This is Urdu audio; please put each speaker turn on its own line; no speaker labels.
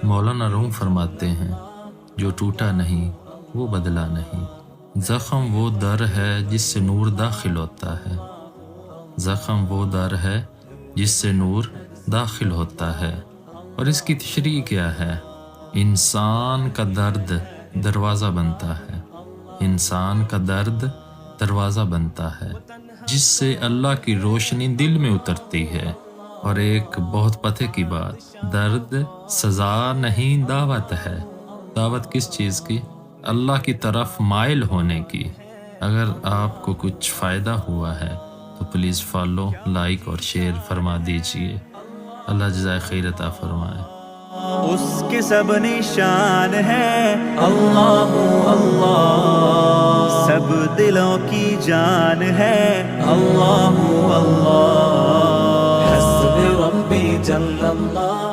مولانا روم فرماتے ہیں جو ٹوٹا نہیں وہ بدلا نہیں، زخم وہ در ہے جس سے نور داخل ہوتا ہے، زخم وہ در ہے جس سے نور داخل ہوتا ہے۔ اور اس کی تشریح کیا ہے؟ انسان کا درد دروازہ بنتا ہے، انسان کا درد دروازہ بنتا ہے جس سے اللہ کی روشنی دل میں اترتی ہے۔ اور ایک بہت پتہ کی بات، درد سزا نہیں دعوت ہے۔ دعوت کس چیز کی؟ اللہ کی طرف مائل ہونے کی۔ اگر آپ کو کچھ فائدہ ہوا ہے تو پلیز فالو، لائک اور شیئر فرما دیجئے۔ اللہ جزائے خیر عطا فرمائے۔
اس کے سب نشان ہے اللہ اللہ، سب دلوں کی جان ہے اللہ اللہ، حسب ربی جل اللہ۔